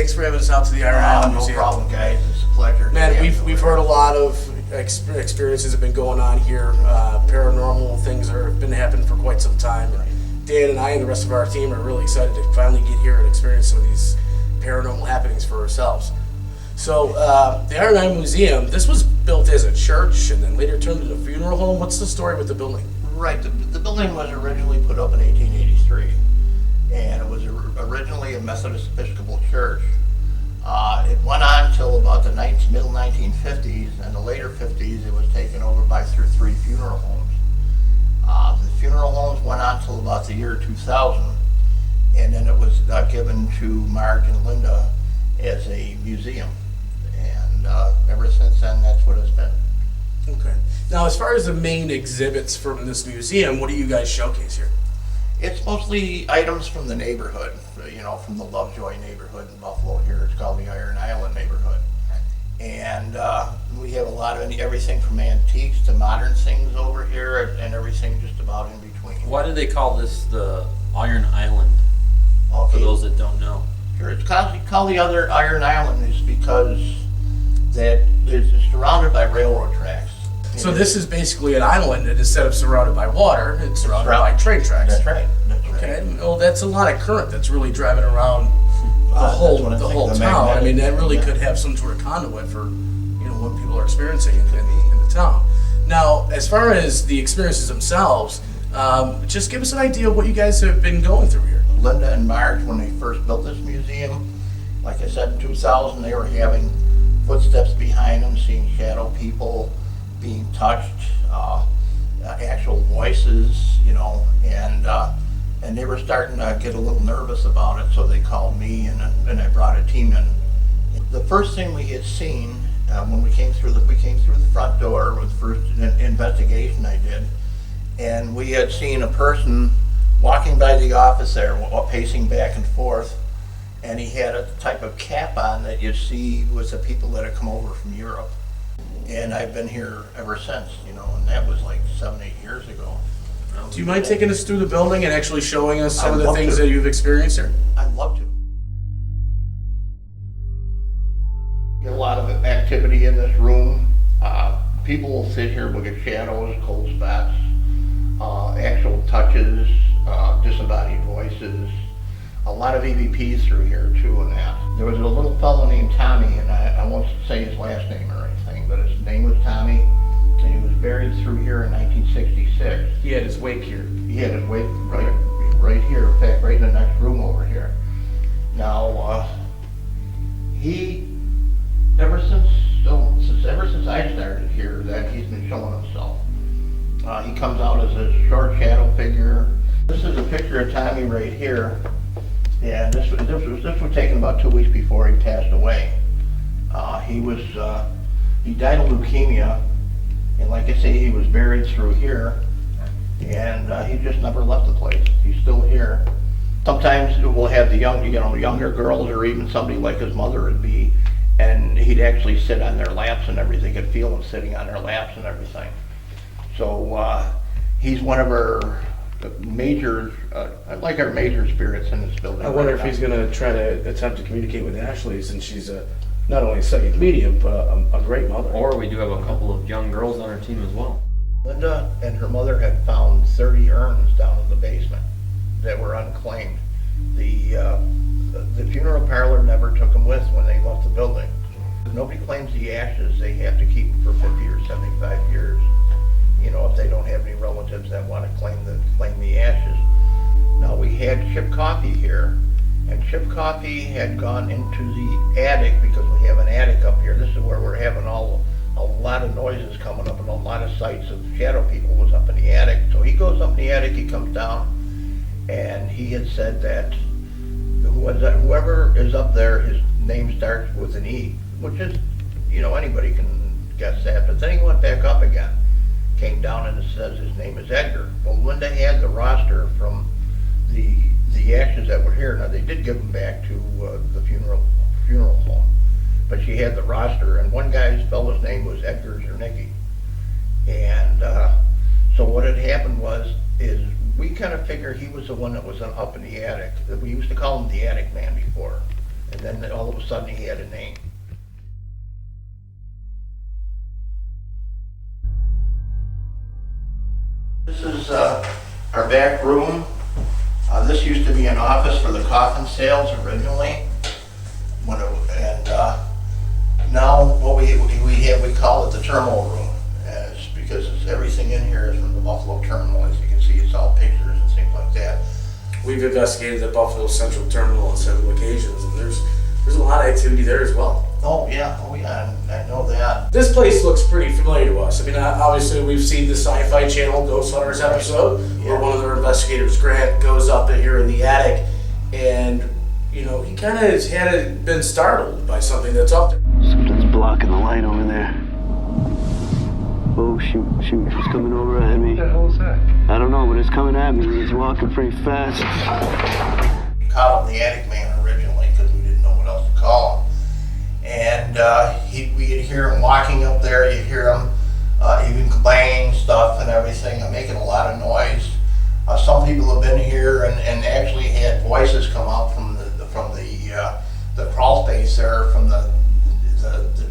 thanks for having us out to the Iron Island Museum. No problem, guys. It's a pleasure. Man, we've heard a lot of experiences have been going on here. Paranormal things have been happening for quite some time. And Dan and I and the rest of our team are really excited to finally get here and experience some of these paranormal happenings for ourselves. So the Iron Island Museum, this was built as a church and then later turned into a funeral home. What's the story with the building? Right. The building was originally put up in 1883, and it was originally a Methodist Episcopal church. It went on until about the middle 1950s, and the later 50s it was taken over by three funeral homes. The funeral homes went on until about the year 2000, and then it was given to Marge and Linda as a museum. And ever since then, that's what it's been. Okay. Now, as far as the main exhibits from this museum, what do you guys showcase here? It's mostly items from the neighborhood, from the Lovejoy neighborhood in Buffalo here. It's called the Iron Island neighborhood. And we have a lot of everything from antiques to modern things over here, and everything just about in between. Why do they call this the Iron Island? Okay. For those that don't know. Sure, it's called the other Iron Island is because that it's surrounded by railroad tracks. So this is basically an island that instead of surrounded by water, it's surrounded by train tracks. That's right. That's right. Okay. Well, that's a lot of current that's really driving around the whole town. I mean, that really could have some sort of conduit for what people are experiencing in the town. Now, as far as the experiences themselves, just give us an idea of what you guys have been going through here. Linda and Marge, when they first built this museum, like I said, in 2000, they were having footsteps behind them, seeing shadow people, being touched, actual voices, and they were starting to get a little nervous about it, so they called me, and I brought a team in. The first thing we had seen when we came through the front door was the first investigation I did, and we had seen a person walking by the office there, pacing back and forth, and he had a type of cap on that you see with the people that had come over from Europe. And I've been here ever since, and that was like 7-8 years ago. Do you mind taking us through the building and actually showing us some of the love things to. that you've experienced here? I'd love to. Get a lot of activity in this room. People will sit here, we'll get shadows, cold spots, actual touches, disembodied voices. A lot of EVPs through here too and that. There was a little fellow named Tommy, and I won't say his last name or anything, but his name was Tommy, and he was buried through here in 1966. He had his wake here. He had his wake right here, in fact, right in the next room over here. Now, he, ever since I started here, that he's been showing himself. He comes out as a short shadow figure. This is a picture of Tommy right here. Yeah, this was taken about 2 weeks before he passed away. He died of leukemia, and like I say, he was buried through here, and he just never left the place. He's still here. Sometimes we'll have the younger girls, or even somebody like his mother would be, and he'd actually sit on their laps and everything. Could feel him sitting on their laps and everything. So he's one of our major, like our major spirits in this building. I wonder if he's going to try to attempt to communicate with Ashley, since she's not only a psychic medium, but a great mother. Or we do have a couple of young girls on our team as well. Linda and her mother had found 30 urns down in the basement that were unclaimed. The funeral parlor never took them with when they left the building. Nobody claims the ashes. They have to keep them for 50 or 75 years. If they don't have any relatives that want to claim the ashes. Now, we had Chip Coffee here, and Chip Coffee had gone into the attic, because we have an attic up here. This is where we're having a lot of noises coming up, and a lot of sights of shadow people was up in the attic. So he goes up in the attic, he comes down, and he had said that whoever is up there, his name starts with an E, which is, anybody can guess that. But then he went back up again, came down, and it says his name is Edgar. Well, Linda had the roster from the ashes that were here. Now, they did give them back to the funeral home, but she had the roster, and one fella's name was Edgar Zernicki. And so what had happened is we kind of figured he was the one that was up in the attic. We used to call him the attic man before. And then all of a sudden he had a name. This is our back room. This used to be an office for the coffin sales originally. Now what we call it the terminal room, because everything in here is from the Buffalo Terminal. As you can see, it's all pictures and things like that. We've investigated the Buffalo Central Terminal on several occasions, and there's a lot of activity there as well. Oh yeah, I know that. This place looks pretty familiar to us. I mean, obviously we've seen the Sci-Fi Channel Ghost Hunters episode, where one of their investigators, Grant, goes up here in the attic, and you know, he kind of had been startled by something that's up there. Something's blocking the light over there. Oh shoot, it's coming over at me. What the hell is that? I don't know, but it's coming at me. It's walking pretty fast. We called him the Attic Man originally because we didn't know what else to call him. And we'd hear him walking up there. You hear him even banging stuff and everything, and making a lot of noise. Some people have been here and actually had voices come out from the crawl space there, from the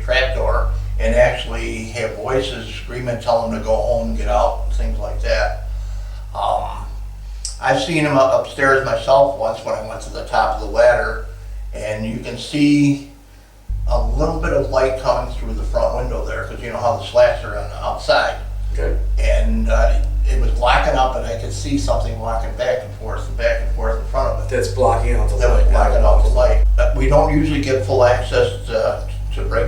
trap door, and actually have voices screaming, tell them to go home, get out, things like that. I've seen him upstairs myself once when I went to the top of the ladder, and you can see a little bit of light coming through the front window there, because you know how the slats are on the outside. Okay. And it was blacking out, but I could see something walking back and forth in front of it. That's blocking out the That light. was blocking out the light. We don't usually get full access to like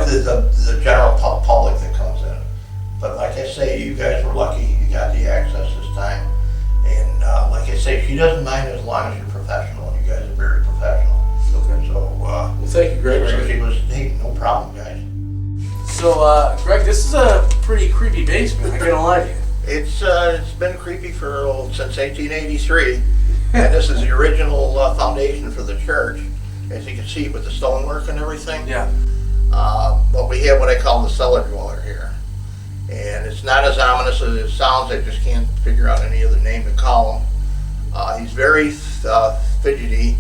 the general public that comes in. But like I say, you guys were lucky you got the access this time. And like I say, she doesn't mind as long as you're professional, and you guys are very professional. Okay. So, Well, thank you, Greg. hey, no problem, guys. So, Greg, this is a pretty creepy basement. I ain't gonna lie to you. It's been creepy since 1883, and this is the original foundation for the church, as you can see with the stonework and everything. Yeah. But we have what I call the cellar dweller here, and it's not as ominous as it sounds. I just can't figure out any other name to call him. He's very fidgety.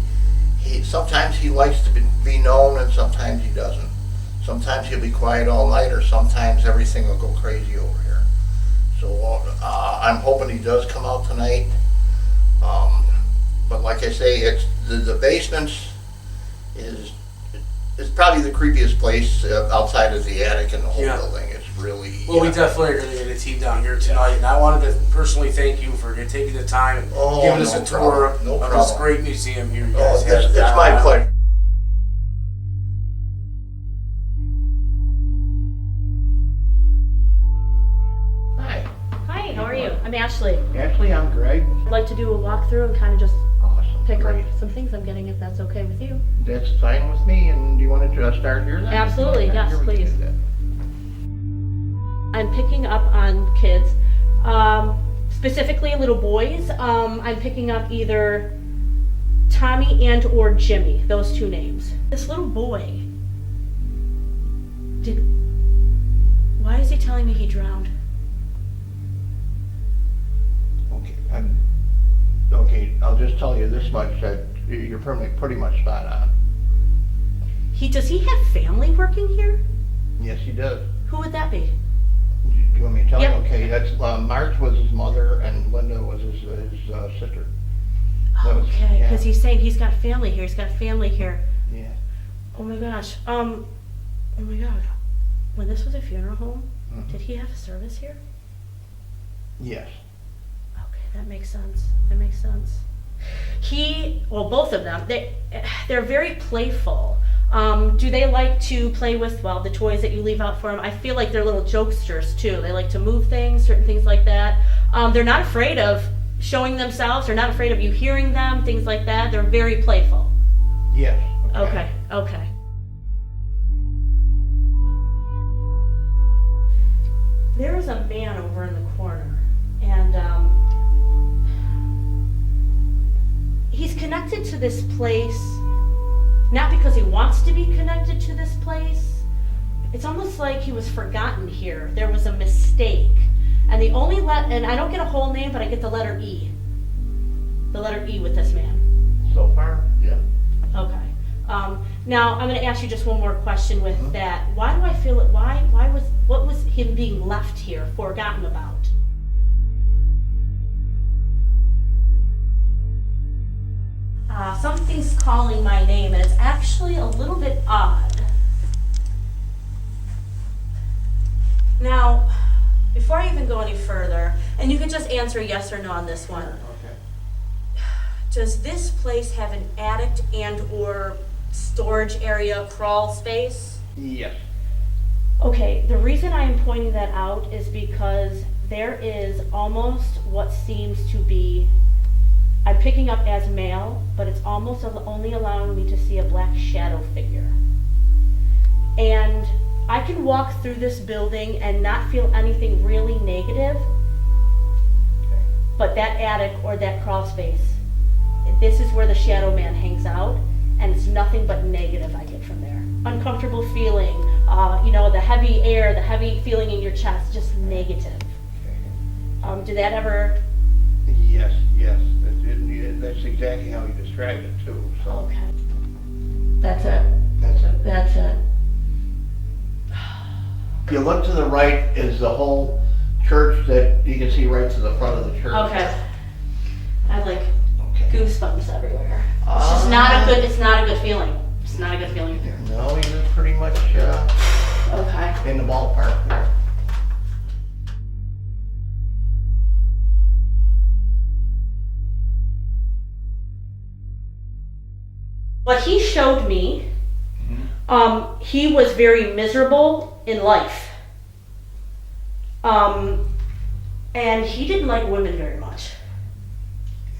Sometimes he likes to be known, and sometimes he doesn't. Sometimes he'll be quiet all night, or sometimes everything will go crazy over here. So I'm hoping he does come out tonight. But like I say, it's the basement is probably the creepiest place outside of the attic in the whole building. It's really Well, we definitely are going to get a team down here tonight, and I wanted to personally thank you for taking the time and giving us a tour of this great museum here. You guys have. It's my pleasure. Hi, how are you? I'm Ashley. Ashley, I'm Greg. I'd like to do a walkthrough and kind of just Awesome. pick Great. on some things I'm getting, if that's okay with you. That's fine with me. And do you want to start here then? Absolutely, yes, Here we can please. do that. I'm picking up on kids, specifically little boys. I'm picking up either Tommy and or Jimmy, those two names. This little boy, why is he telling me he drowned? Okay, I'll just tell you this much, that you're pretty much spot on. Does he have family working here? Yes, he does. Who would that be? Do you want me to tell Yeah. you? Okay, that's Marge was his mother, and Linda was his sister. That was- Okay, yeah. because he's saying he's got family here. He's got family here. Yeah. Oh my gosh. Oh my God. When this was a funeral home, Mhm. did he have a service here? Yes. Okay, that makes sense. That makes sense. Both of them, they're very playful. Do they like to play with, the toys that you leave out for them? I feel like they're little jokesters too. They like to move things, certain things like that. They're not afraid of showing themselves. They're not afraid of you hearing them, things like that. They're very playful. Yes. Okay. There is a man over in the corner, and he's connected to this place, not because he wants to be connected to this place. It's almost like he was forgotten here. There was a mistake. And the only and I don't get a whole name, but I get the letter E. The letter E with this man. So far, yeah. Okay. Now I'm going to ask you just one more question with that. Why do I feel it? What was him being left here, forgotten about? Something's calling my name, and it's actually a little bit odd. Now, before I even go any further, and you can just answer yes or no on this one. Okay. Does this place have an attic and or storage area, crawl space? Yes. Okay, the reason I am pointing that out is because there is almost what seems to be, I'm picking up as male, but it's almost only allowing me to see a black shadow figure. And I can walk through this building and not feel anything really negative, Okay. but that attic or that crawl space, this is where the shadow man hangs out, and it's nothing but negative I get from there. Uncomfortable feeling, the heavy air, the heavy feeling in your chest, just negative. Did that ever? Yes, yes. That's exactly how you described it too, so. Okay. That's it. That's it. That's it. If you look to the right is the whole church that you can see right to the front of the church. Okay. I have like Okay. goosebumps everywhere. It's just not a good. It's not a good feeling. It's not a good feeling. No, you're pretty much Okay. in the ballpark there. What he showed me, he was very miserable in life. And he didn't like women very much.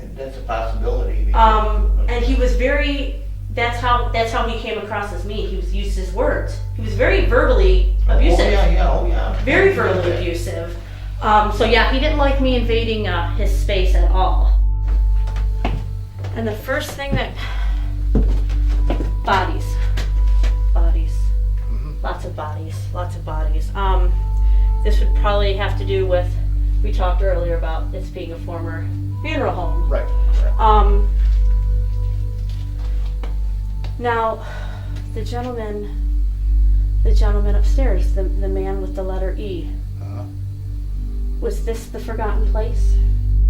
And that's a possibility. And he was very, that's how he came across as me. He used his words. He was very verbally abusive. Oh yeah. Very verbally abusive. So yeah, he didn't like me invading his space at all. And the first thing that, bodies. Lots of bodies. This would probably have to do with, we talked earlier about this being a former funeral home. Right. Now, the gentleman upstairs, the man with the letter E, was this the forgotten place?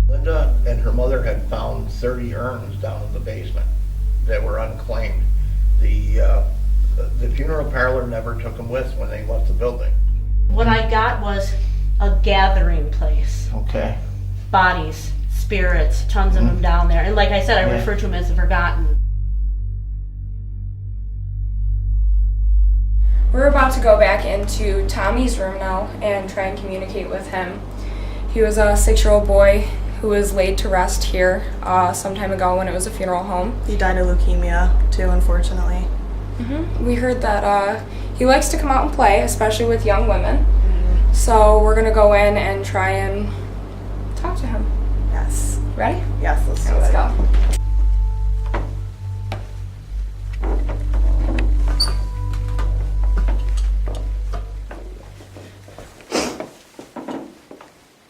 Linda and her mother had found 30 urns down in the basement that were unclaimed. The funeral parlor never took them with when they left the building. What I got was a gathering place. Okay. Bodies, spirits, tons of them down there. And like I said, I Yeah. refer to them as the forgotten. We're about to go back into Tommy's room now and try and communicate with him. He was a 6-year-old boy who was laid to rest here some time ago when it was a funeral home. He died of leukemia too, unfortunately. We heard that he likes to come out and play, especially with young women. So we're gonna go in and try and talk to him. Yes. Ready? Yes, let's do Let's it. go.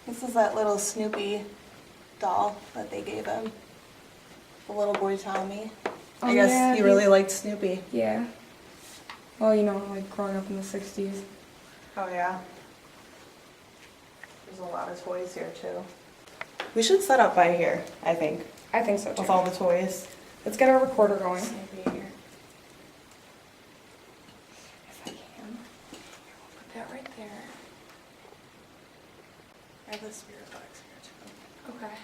This is that little Snoopy doll that they gave him. The little boy Tommy. I Oh, guess yeah, he really liked Snoopy. Yeah. Well, like growing up in the 60s. Oh yeah. There's a lot of toys here too. We should set up by here, I think, I think so too. with all the toys. Let's get our recorder going. Snoopy here. If I can. Here, we'll put that right there. I have the spirit box here too. Okay.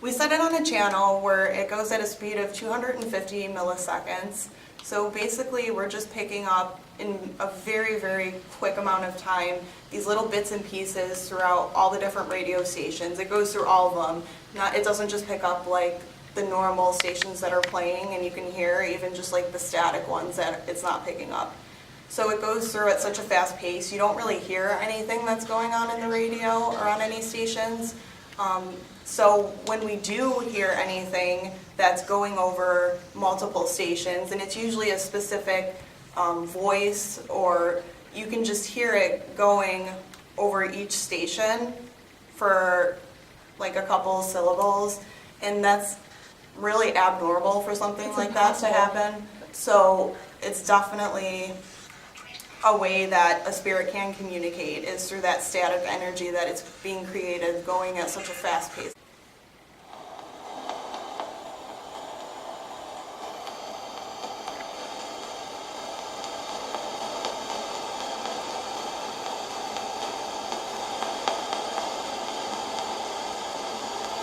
We set it on a channel where it goes at a speed of 250 milliseconds. So basically we're just picking up in a very, very quick amount of time these little bits and pieces throughout all the different radio stations. It goes through all of them. It doesn't just pick up like the normal stations that are playing and you can hear, even just like the static ones that it's not picking up. So it goes through at such a fast pace, you don't really hear anything that's going on in the radio or on any stations. So when we do hear anything that's going over multiple stations, and it's usually a specific voice, or you can just hear it going over each station for like a couple syllables, and that's really abnormal for something like that to happen. So it's definitely a way that a spirit can communicate, is through that static energy that it's being created going at such a fast pace.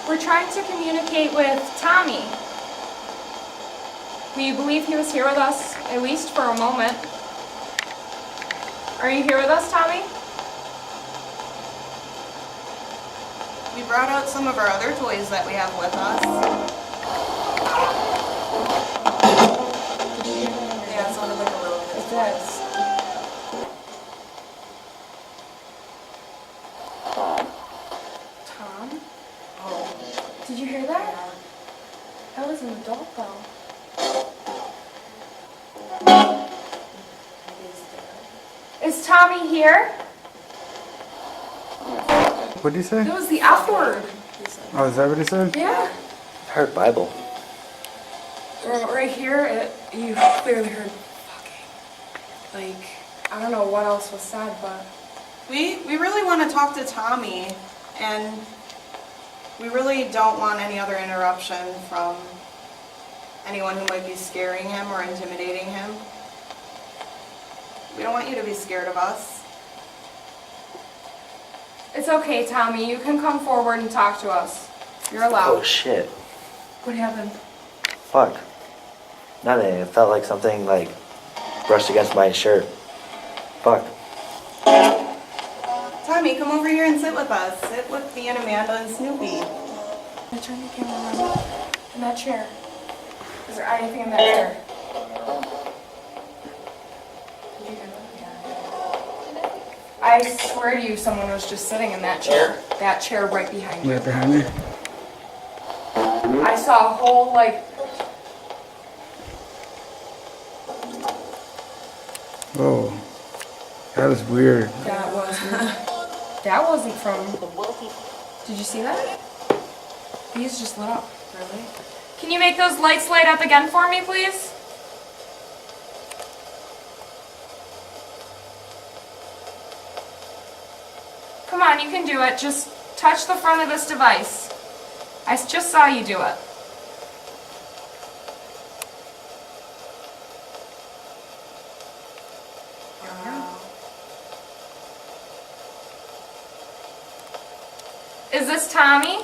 We're trying to communicate with Tommy. We believe he was here with us, at least for a moment. Are you here with us, Tommy? We brought out some of our other toys that we have with us. Yeah, it sounded like a little kid's voice. Tom? Did you hear that? That was an adult though. Is Tommy here? What did you say? That was the F word. Oh, is that what he said? Yeah. Heard Bible. Right here, you clearly heard fucking. Like, I don't know what else was said, but. We really want to talk to Tommy, and we really don't want any other interruption from anyone who might be scaring him or intimidating him. We don't want you to be scared of us. It's okay, Tommy. You can come forward and talk to us. You're allowed. Oh shit. What happened? Fuck. Nothing. It felt like something like brushed against my shirt. Fuck. Tommy, come over here and sit with us. Sit with me and Amanda and Snoopy. I turn the camera around. In that chair. Is there anything in that chair? Did you hear that? I swear to you, someone was just sitting in that chair. That chair right behind you. Right behind me? I saw a whole, like, Whoa. That was weird. that was that wasn't from. Did you see that? These just lit up. Really? Can you make those lights light up again for me, please? Come on, you can do it. Just touch the front of this device. I just saw you do it. Is this Tommy?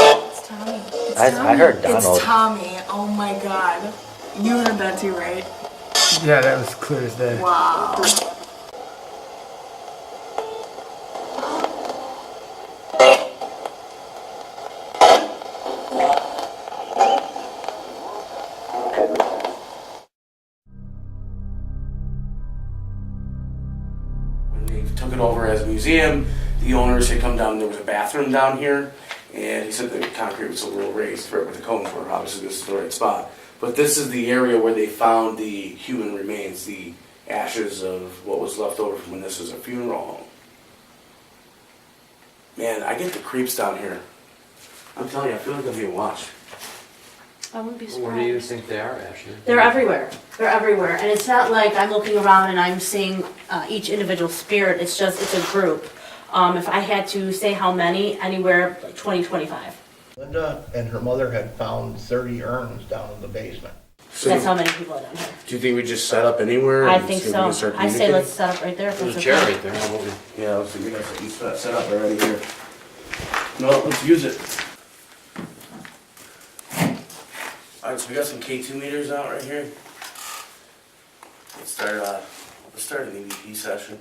It's Tommy. I heard Donald. It's Tommy. Oh my god. You heard that too, right? Yeah, that was clear as day. Wow. When they took it over as a museum, the owners had come down, there was a bathroom down here, and he said the concrete was a little raised right where the cone were. Obviously this is the right spot. But this is the area where they found the human remains, the ashes of what was left over from when this was a funeral home. Man, I get the creeps down here. I'm telling you, I feel like I'm being watched. I wouldn't be surprised. Where do you think they are, Ashley? They're everywhere. They're everywhere. And it's not like I'm looking around and I'm seeing each individual spirit. It's just, it's a group. If I had to say how many, anywhere like 20, 25. Linda and her mother had found 30 urns down in the basement. So That's how many people are down here. do you think we just set up anywhere? I and think see if we can so. start I say communicating? let's set up right there. if There's a that's chair okay. right there. How about we? Yeah, let's see. We got some set up already here. No, let's use it. Alright, so we got some K2 meters out right here. Let's start an EVP session.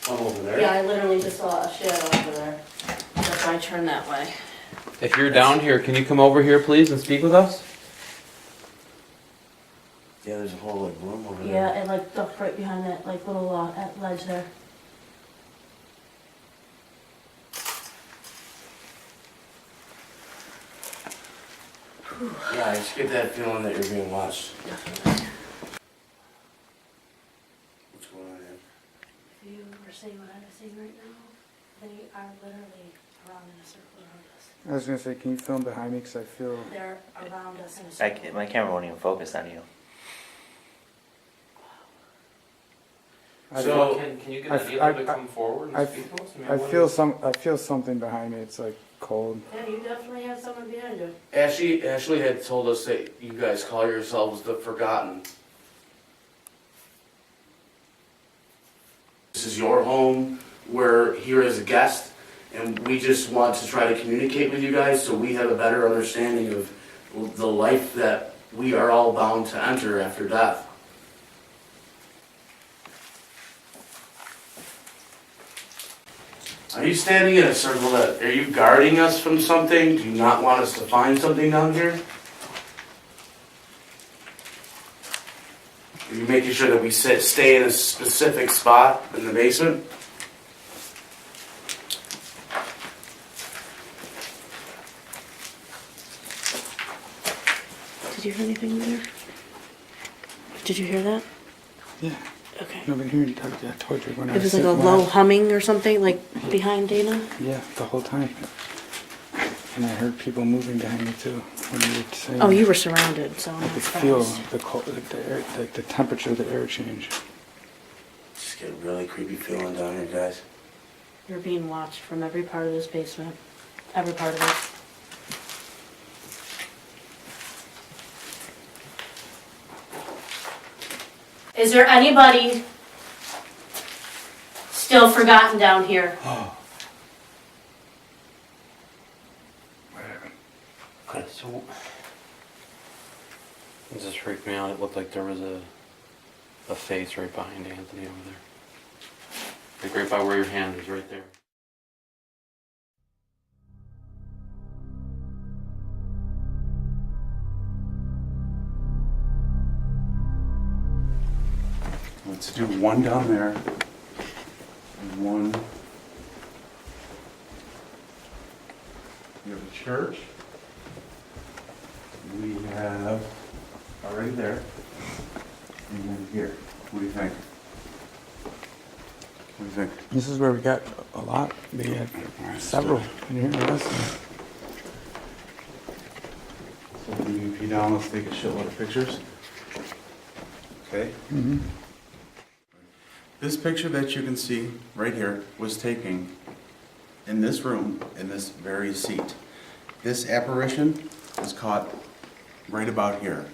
One over there. Yeah, I literally just saw a shadow over there. That's why I turned that way. If you're down here, can you come over here, please, and speak with us? Yeah, there's a whole like room over there. Yeah, it like ducked right behind that like little ledge there. Yeah, I just get that feeling that you're being watched. Definitely. What's going on here? If you were saying what I was saying right now. They are literally around in a circle around us. I was gonna say, can you film behind me? Cause I feel. They're around us in a circle. My camera won't even focus on you. So can you get I- Neil I- to come forward and I- speak to us? mean, I what feel is- I feel something behind me. It's like cold. Yeah, you definitely have someone behind you. Ashley had told us that you guys call yourselves the Forgotten. This is your home. We're here as a guest, and we just want to try to communicate with you guys so we have a better understanding of the life that we are all bound to enter after death. Are you standing in a circle are you guarding us from something? Do you not want us to find something down here? Are you making sure that we stay in a specific spot in the basement? Did you hear anything there? Did you hear that? Yeah. Okay. I've been hearing. I told you when I It was was like a sitting- low when I- humming or something, like behind Dana. Yeah, the whole time. And I heard people moving behind me too. When you were saying. Oh, you were surrounded, so I'm I not could feel surprised. the cold, the air, like the temperature of the air change. Just get a really creepy feeling down here, guys. You're being watched from every part of this basement. Every part of it. Is there anybody still forgotten down here? Okay, so it just freaked me out. It looked like there was a face right behind Anthony over there. Like right by where your hand is, right there. Let's do one down there and one. We have a church. We have already there. And then here. What do you think? What do you think? This is where we got a lot. We had several in here with us. So when you pee down, let's take a shitload of pictures. Okay? Mm-hmm. This picture that you can see right here was taken in this room, in this very seat. This apparition was caught right about here.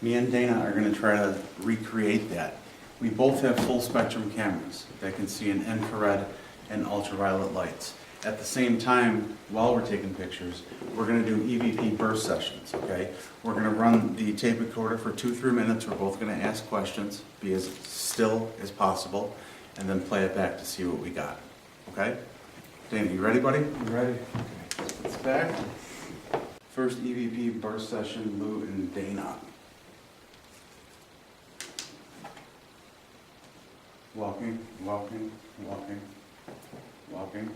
Me and Dana are going to try to recreate that. We both have full spectrum cameras that can see in infrared and ultraviolet lights. At the same time, while we're taking pictures, we're going to do EVP burst sessions, okay? We're going to run the tape recorder for 2-3 minutes. We're both going to ask questions, be as still as possible, and then play it back to see what we got, okay? Dana, you ready, buddy? You ready? Okay, it's back. First EVP burst session, Lou and Dana. Walking, walking, walking, walking.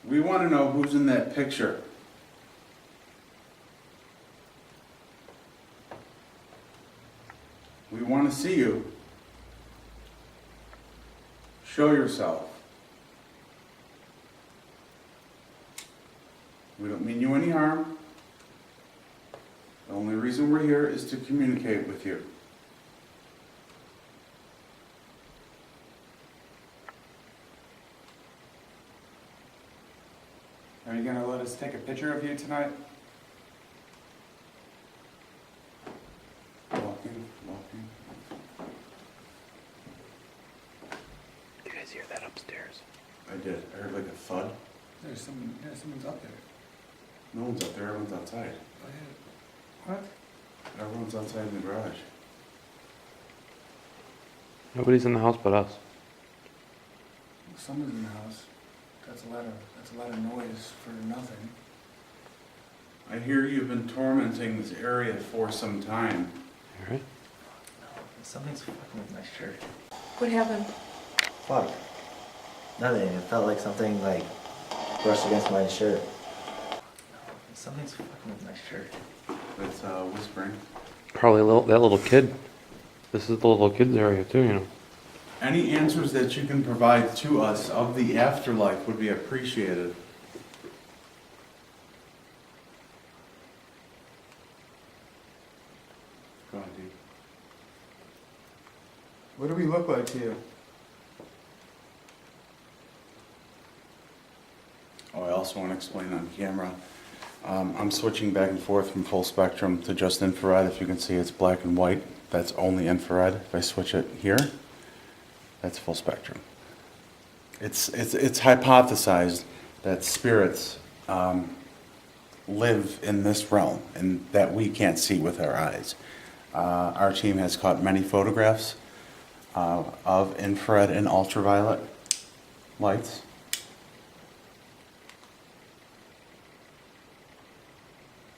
We want to know who's in that picture. We want to see you. Show yourself. We don't mean you any harm. The only reason we're here is to communicate with you. Are you gonna let us take a picture of you tonight? Walking, walking. Did you guys hear that upstairs? I did. I heard like a thud. Someone's up there. No one's up there. Everyone's outside. What? Everyone's outside in the garage. Nobody's in the house but us. Someone's in the house. That's a lot of noise for nothing. I hear you've been tormenting this area for some time. All right. Something's fucking with my shirt. What happened? Fuck. Nothing. It felt like something like brushed against my shirt. Something's fucking with my shirt. That's whispering. Probably that little kid. This is the little kids area too, you know. Any answers that you can provide to us of the afterlife would be appreciated. Go on, Dee. What do we look like to you? Oh, I also want to explain on camera. I'm switching back and forth from full spectrum to just infrared. If you can see, it's black and white. That's only infrared. If I switch it here, that's full spectrum. It's hypothesized that spirits live in this realm and that we can't see with our eyes. Our team has caught many photographs of infrared and ultraviolet lights.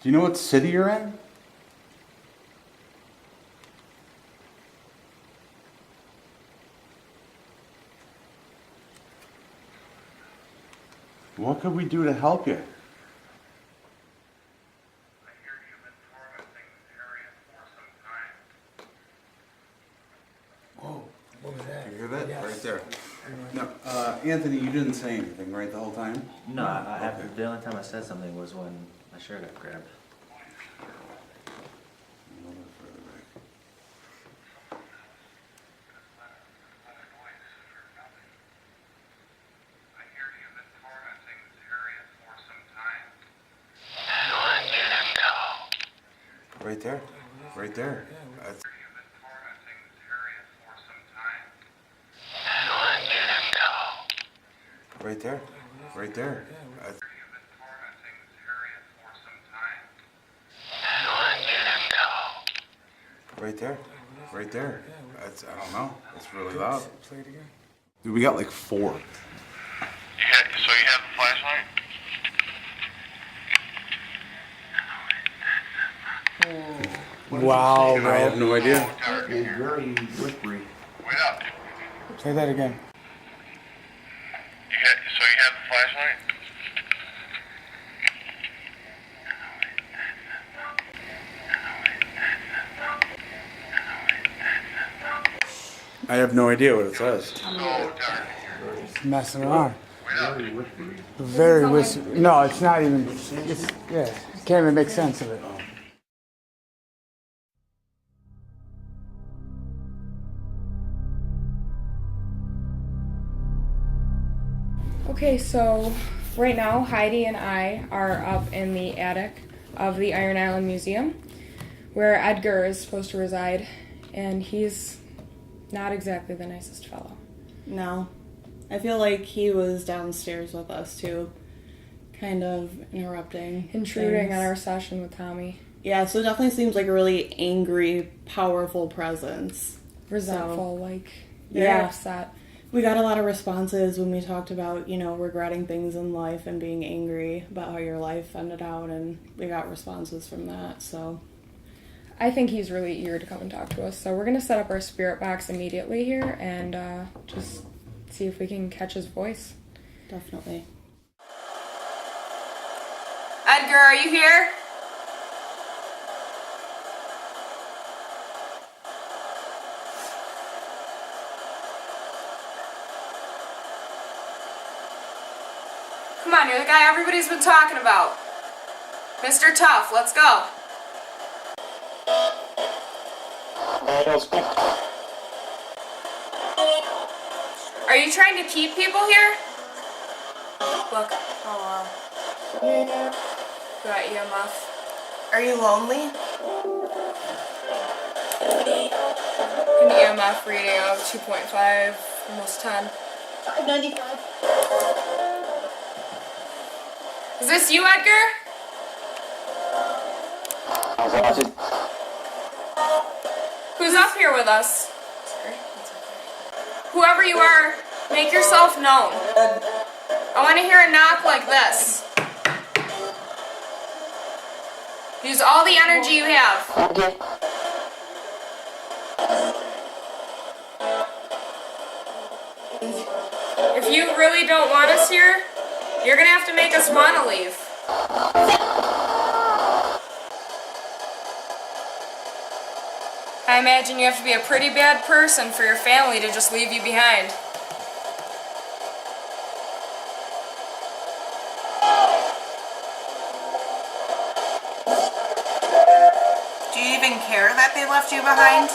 Do you know what city you're in? What could we do to help you? Whoa, what was that? You hear that? Yes. Right there. No, Anthony, you didn't say anything, right, the whole time? No, the only time I said something was when my shirt got grabbed. A little bit further back. Right there. Right there. That's- Right there. Right there. That's- Right there. Right there. That's, I don't know. It's really loud. Play it again. Dude, we got like 4. So you have the flashlight? Wow, I have bro. no idea. It's very whispery. Wait up. Say that again. So you have the flashlight? I have no idea what it says. So dark. Messing around. Wait up. Very whisper. No, it's not even. It's yeah. Can't even make sense of it. Okay, so right now Heidi and I are up in the attic of the Iron Island Museum where Edgar is supposed to reside, and he's not exactly the nicest fellow. No. I feel like he was downstairs with us too, kind of interrupting. Intruding things. on our session with Tommy. Yeah, so it definitely seems like a really angry, powerful presence. Resentful, like, very Yeah. upset. We got a lot of responses when we talked about, regretting things in life and being angry about how your life ended out, and we got responses from that, so. I think he's really eager to come and talk to us, so we're going to set up our spirit box immediately here and just see if we can catch his voice. Definitely. Edgar, are you here? Come on, you're the guy everybody's been talking about. Mr. Tough, let's go. Are you trying to keep people here? Look. Oh, Got EMF. Are you lonely? An EMF reading of 2.5, almost 10. 95. Is this you, Edgar? Who's up here with us? Sorry. Whoever you are, make yourself known. I want to hear a knock like this. Use all the energy you have. If you really don't want us here, you're gonna have to make us want to leave. I imagine you have to be a pretty bad person for your family to just leave you behind. Do you even care that they left you behind?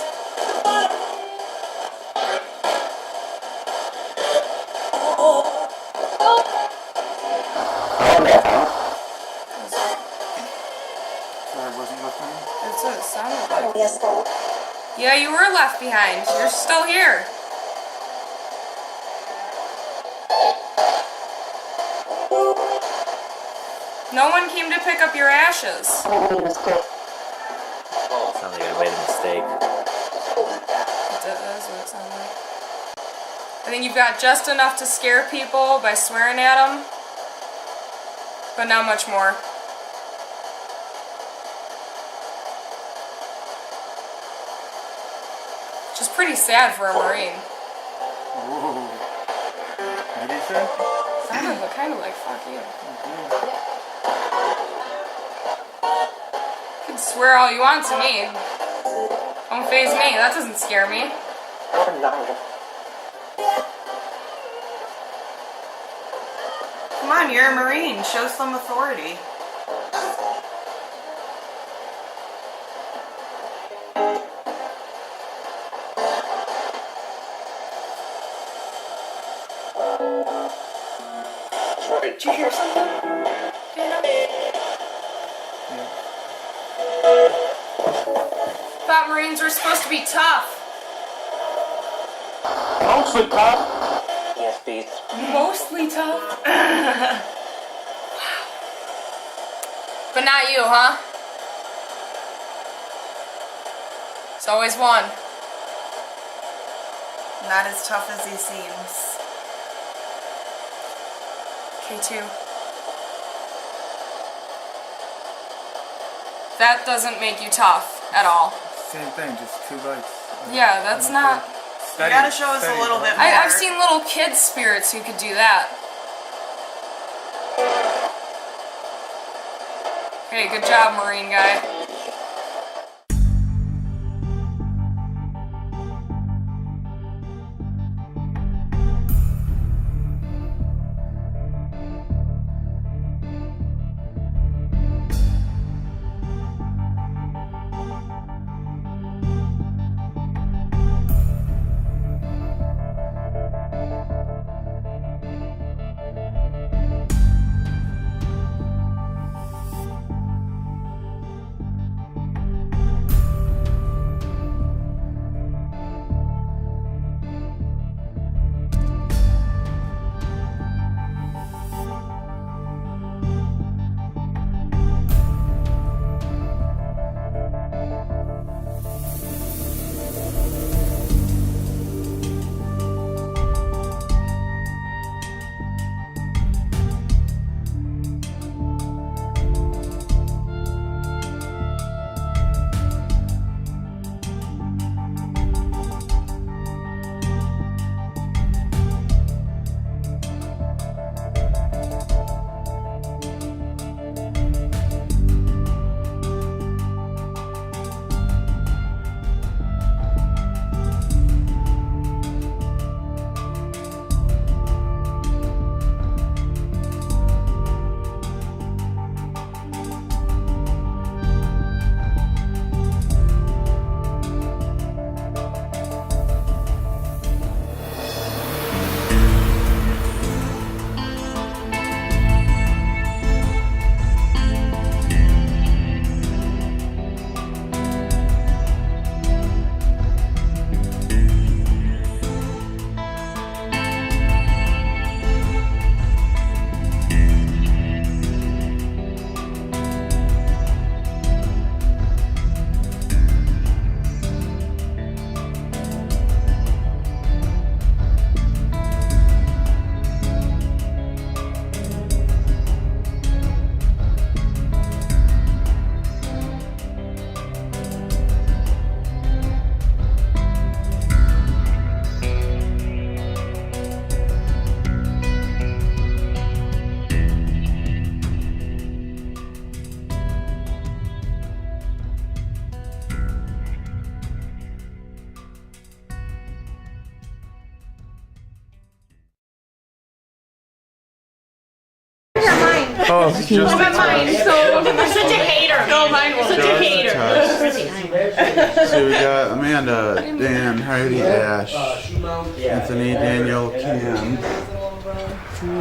That's what it sounded like. Yeah, you were left behind. You're still here. No one came to pick up your ashes. Sounds like I made a mistake. That's what it sounded like. I think you've got just enough to scare people by swearing at them, but not much more. Which is pretty sad for a Marine. What did you say? Sounded kind of like fuck you. You can swear all you want to me. Don't faze me. That doesn't scare me. Come on, you're a Marine. Show some authority. Did you hear something? Thought Marines were supposed to be tough. Mostly tough. Yes, please. Mostly tough? But not you, huh? It's always one. Not as tough as he seems. K2. That doesn't make you tough at all. Same thing, just 2 bites. Yeah, that's not... You gotta show us a little bit more. I've seen little kid spirits who could do that. Hey, good job, Marine guy. Oh, Just Look a at mine. test. So you're such a hater. No, mine was such a Just a hater. test. Chrissy, I- So we got Amanda, Dan, Heidi, Ash, Anthony, Daniel, Cam,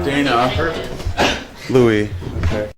Dana, Louie. Okay.